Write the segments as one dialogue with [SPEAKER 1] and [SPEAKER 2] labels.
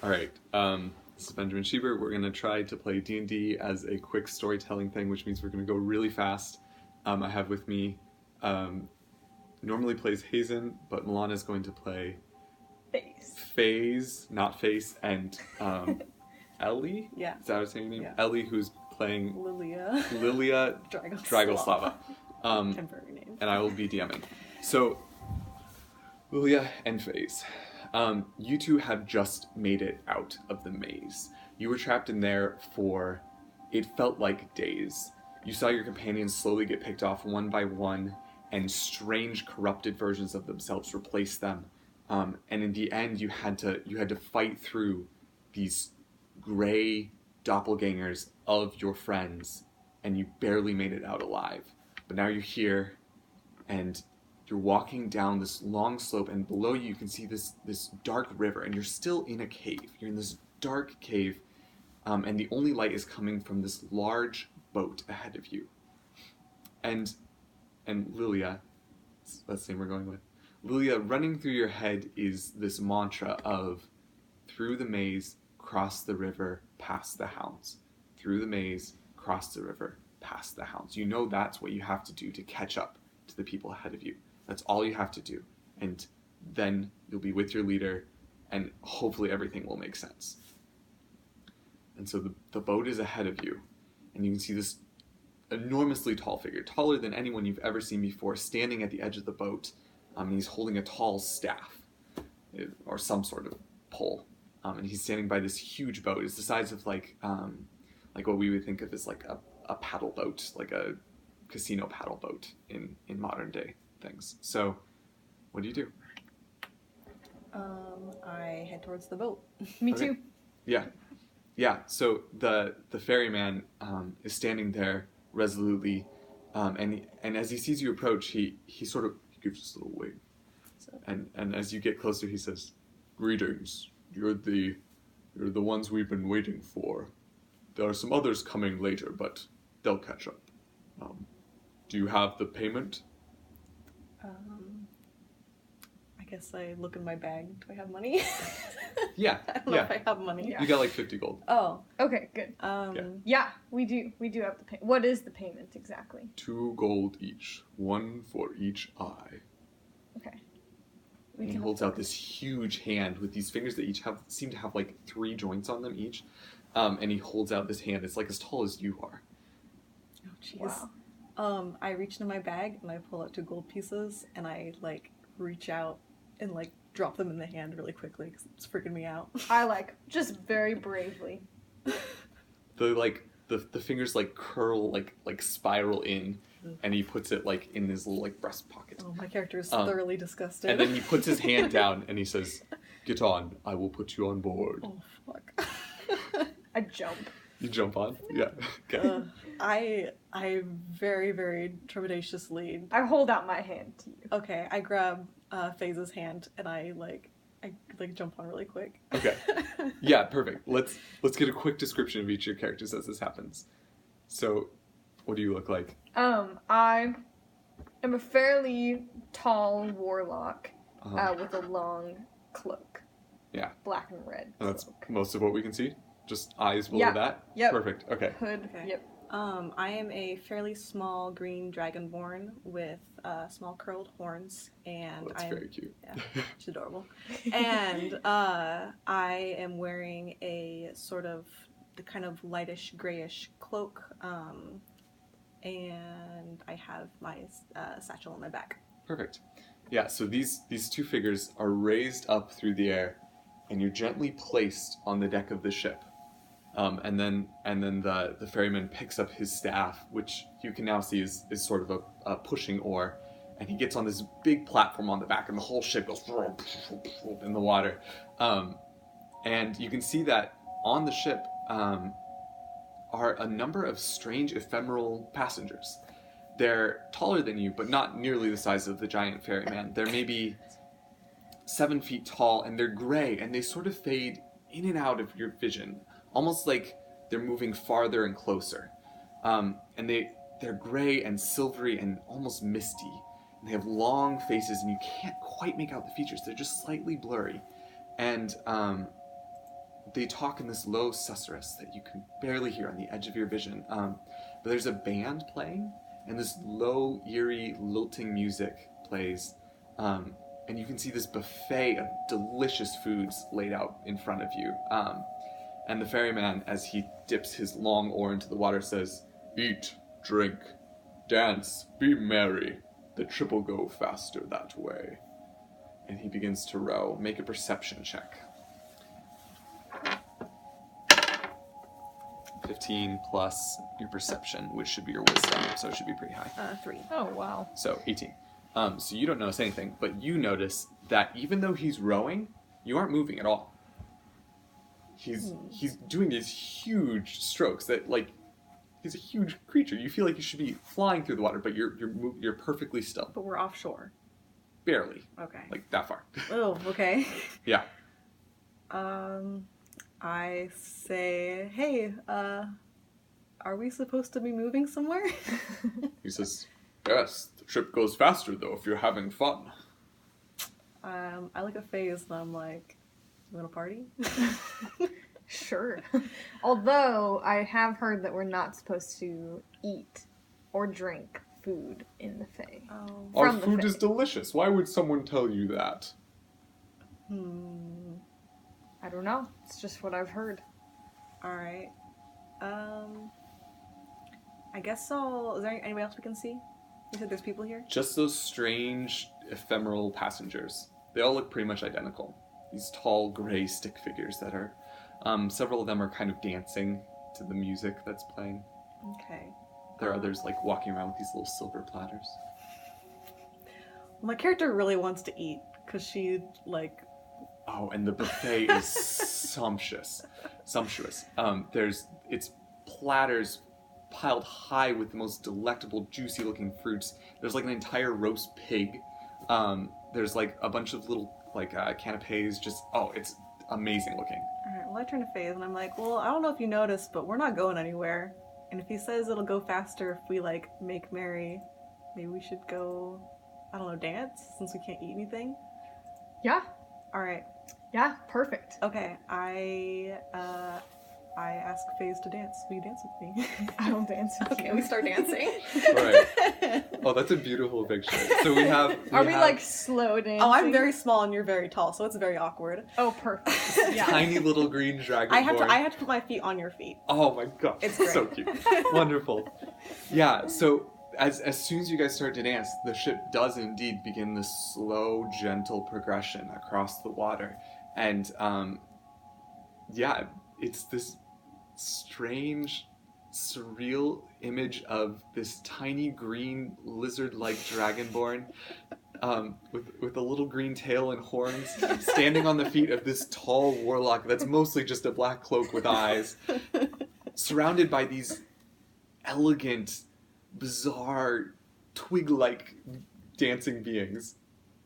[SPEAKER 1] All right. This is Benjamin Schieber. We're going to try to play D&D as a quick storytelling thing, which means we're going to go really fast. I have with me, normally plays Hazen, but Milana is going to play Phase, not Face, and Ellie?
[SPEAKER 2] Yeah.
[SPEAKER 1] Is that what saying her name?
[SPEAKER 2] Yeah.
[SPEAKER 1] Ellie, who's playing
[SPEAKER 2] Lilia
[SPEAKER 1] Dragoslava.
[SPEAKER 2] Temporary name.
[SPEAKER 1] And I will be DMing. So, Lilia and Phase. You two have just made it out of the maze. You were trapped in there for, it felt like days. You saw your companions slowly get picked off one by one, and strange corrupted versions of themselves replace them. And in the end, you had to fight through these gray doppelgangers of your friends, and you barely made it out alive. But now you're here, and you're walking down this long slope, and below you can see this dark river, and you're still in a cave. You're in this dark cave, and the only light is coming from this large boat ahead of you. And Lilia, that's the name we're going with. Lilia, running through your head is this mantra of through the maze, cross the river, past the hounds. Through the maze, cross the river, past the hounds. You know that's what you have to do to catch up to the people ahead of you. That's all you have to do. And then you'll be with your leader, and hopefully everything will make sense. And so the boat is ahead of you, and you can see this enormously tall figure, taller than anyone you've ever seen before, standing at the edge of the boat. And he's holding a tall staff, or some sort of pole. And he's standing by this huge boat. It's the size of like what we would think of as like a paddle boat, like a casino paddle boat in modern day things. So, what do?
[SPEAKER 2] I head towards the boat.
[SPEAKER 3] Me too.
[SPEAKER 1] Yeah. So the ferryman is standing there resolutely, and as he sees you approach, he sort of gives us a little wave, and as you get closer, he says, "Greetings. You're the ones we've been waiting for. There are some others coming later, but they'll catch up. Do you have the payment?"
[SPEAKER 2] I guess I look in my bag. Do I have money?
[SPEAKER 1] Yeah.
[SPEAKER 2] I don't know if I have money.
[SPEAKER 3] Yeah.
[SPEAKER 1] You got like 50 gold.
[SPEAKER 2] Oh.
[SPEAKER 3] Okay, good. Yeah, we do have the payment. What is the payment exactly?
[SPEAKER 1] 2 gold each, 1 for each eye.
[SPEAKER 3] Okay.
[SPEAKER 1] And he holds out this huge hand with these fingers that each seem to have like 3 joints on them each. And he holds out this hand. It's like as tall as you are.
[SPEAKER 2] Oh, jeez. Wow. I reach into my bag and I pull out 2 gold pieces and I like reach out and like drop them in the hand really quickly because it's freaking me out.
[SPEAKER 3] I just very bravely.
[SPEAKER 1] The fingers like curl like spiral in, and he puts it like in his little like breast pocket.
[SPEAKER 2] Oh, my character is thoroughly disgusted.
[SPEAKER 1] And then he puts his hand down and he says, "Get on. I will put you on board."
[SPEAKER 2] Oh fuck.
[SPEAKER 3] I jump.
[SPEAKER 1] You jump on? Yeah. Okay.
[SPEAKER 2] I very, very trepidatiously.
[SPEAKER 3] I hold out my hand to you.
[SPEAKER 2] Okay, I grab Phase's hand and I jump on really quick.
[SPEAKER 1] Okay. Yeah, perfect. Let's get a quick description of each of your characters as this happens. So, what do you look like?
[SPEAKER 3] I am a fairly tall warlock with a long cloak.
[SPEAKER 1] Yeah.
[SPEAKER 3] Black and red.
[SPEAKER 1] And that's
[SPEAKER 3] cloak.
[SPEAKER 1] most of what we can see? Just eyes below that?
[SPEAKER 3] Yep.
[SPEAKER 1] Perfect. Okay.
[SPEAKER 3] Hood.
[SPEAKER 2] Okay.
[SPEAKER 3] Yep.
[SPEAKER 2] I am a fairly small green dragonborn with small curled horns, and
[SPEAKER 1] That's very cute.
[SPEAKER 2] Yeah, she's adorable. And I am wearing a sort of the kind of lightish grayish cloak, and I have my satchel on my back.
[SPEAKER 1] Perfect. Yeah, so these 2 figures are raised up through the air, and you're gently placed on the deck of the ship. And then the ferryman picks up his staff, which you can now see is sort of a pushing oar, and he gets on this big platform on the back, and the whole ship goes in the water. And you can see that on the ship are a number of strange ephemeral passengers. They're taller than you, but not nearly the size of the giant ferryman. They're maybe 7 feet tall, and they're gray, and they sort of fade in and out of your vision, almost like they're moving farther and closer. And they're gray and silvery and almost misty. And they have long faces, and you can't quite make out the features. They're just slightly blurry. And they talk in this low susurrus that you can barely hear on the edge of your vision. But there's a band playing, and this low, eerie, lilting music plays. And you can see this buffet of delicious foods laid out in front of you. And the ferryman, as he dips his long oar into the water, says, "Eat, drink, dance, be merry. The trip will go faster that way." And he begins to row. Make a perception check. 15 plus your perception, which should be your wisdom, so it should be pretty high.
[SPEAKER 2] 3.
[SPEAKER 3] Oh, wow.
[SPEAKER 1] So 18. So you don't notice anything, but you notice that even though he's rowing, you aren't moving at all. He's doing these huge strokes that, like, he's a huge creature. You feel like you should be flying through the water, but you're perfectly still.
[SPEAKER 2] But we're offshore.
[SPEAKER 1] Barely.
[SPEAKER 2] Okay.
[SPEAKER 1] Like that far.
[SPEAKER 2] Oh, okay.
[SPEAKER 1] Yeah.
[SPEAKER 2] I say, hey, are we supposed to be moving somewhere?
[SPEAKER 1] He says, "Yes, the trip goes faster though if you're having fun."
[SPEAKER 2] I look at FaZe and I'm like, you want to party?
[SPEAKER 3] Sure. Although, I have heard that we're not supposed to eat or drink food in the Fae.
[SPEAKER 2] Oh.
[SPEAKER 1] Our
[SPEAKER 3] From the
[SPEAKER 1] food
[SPEAKER 3] Fae.
[SPEAKER 1] is delicious. Why would someone tell you that?
[SPEAKER 3] I don't know. It's just what I've heard.
[SPEAKER 2] Alright. I guess I'll... Is there anybody else we can see? You said there's people here?
[SPEAKER 1] Just those strange, ephemeral passengers. They all look pretty much identical. These tall, gray stick figures that are... several of them are kind of dancing to the music that's playing.
[SPEAKER 2] Okay.
[SPEAKER 1] There are others, like, walking around with these little silver platters.
[SPEAKER 2] Well, my character really wants to eat, because she, like...
[SPEAKER 1] Oh, and the buffet is sumptuous. It's platters piled high with the most delectable, juicy-looking fruits. There's, like, an entire roast pig. There's, like, a bunch of little, like, canapes. It's amazing looking.
[SPEAKER 2] Alright, well, I turn to FaZe and I'm like, well, I don't know if you noticed, but we're not going anywhere. And if he says it'll go faster if we, like, make merry, maybe we should go, I don't know, dance, since we can't eat anything?
[SPEAKER 3] Yeah.
[SPEAKER 2] Alright.
[SPEAKER 3] Yeah, perfect.
[SPEAKER 2] Okay, I ask FaZe to dance. Will you dance with me?
[SPEAKER 3] I don't dance with
[SPEAKER 2] Okay,
[SPEAKER 3] you.
[SPEAKER 2] we start dancing.
[SPEAKER 1] Right. Oh, that's a beautiful picture. So we have...
[SPEAKER 3] Are we like slow dancing?
[SPEAKER 2] Oh, I'm very small and you're very tall, so it's very awkward.
[SPEAKER 3] Oh, perfect. Yeah.
[SPEAKER 1] Tiny little green dragonborn.
[SPEAKER 2] I have to put my feet on your feet.
[SPEAKER 1] Oh my gosh,
[SPEAKER 2] It's great.
[SPEAKER 1] so cute. Wonderful. Yeah, so as soon as you guys start to dance, the ship does indeed begin this slow, gentle progression across the water. And, it's this strange, surreal image of this tiny green lizard-like dragonborn with a little green tail and horns standing on the feet of this tall warlock that's mostly just a black cloak with eyes, surrounded by these elegant, bizarre, twig-like dancing beings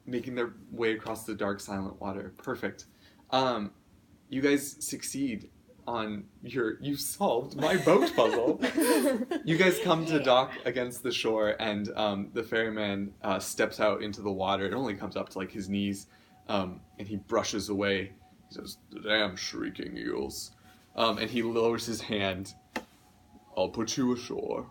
[SPEAKER 1] making their way across the dark, silent water. Perfect. You guys succeed on you solved my boat puzzle. You guys come to dock against the shore, and the ferryman steps out into the water. It only comes up to like his knees, and he brushes away. He says, "The damn shrieking eels," and he lowers his hand. "I'll put you ashore."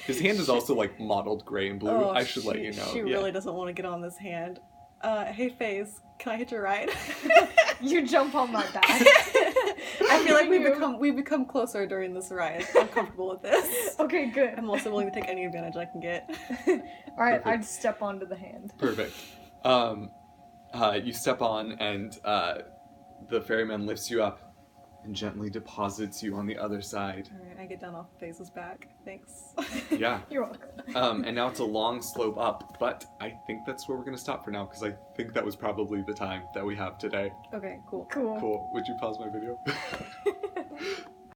[SPEAKER 1] His hand is also like mottled gray and blue.
[SPEAKER 2] Oh,
[SPEAKER 1] I should let you know.
[SPEAKER 2] She really doesn't want to get on this hand. Hey FaZe, can I hitch a ride?
[SPEAKER 3] You jump on my back.
[SPEAKER 2] I feel like we become closer during this ride. I'm comfortable with this.
[SPEAKER 3] Okay, good.
[SPEAKER 2] I'm also willing to take any advantage I can get.
[SPEAKER 3] Alright, I'd step onto the hand.
[SPEAKER 1] Perfect. You step on, and the ferryman lifts you up and gently deposits you on the other side.
[SPEAKER 2] Alright, I get down off FaZe's back. Thanks.
[SPEAKER 1] Yeah.
[SPEAKER 3] You're welcome.
[SPEAKER 1] And now it's a long slope up, but I think that's where we're going to stop for now, because I think that was probably the time that we have today.
[SPEAKER 2] Okay, cool.
[SPEAKER 3] Cool.
[SPEAKER 1] Cool. Would you pause my video?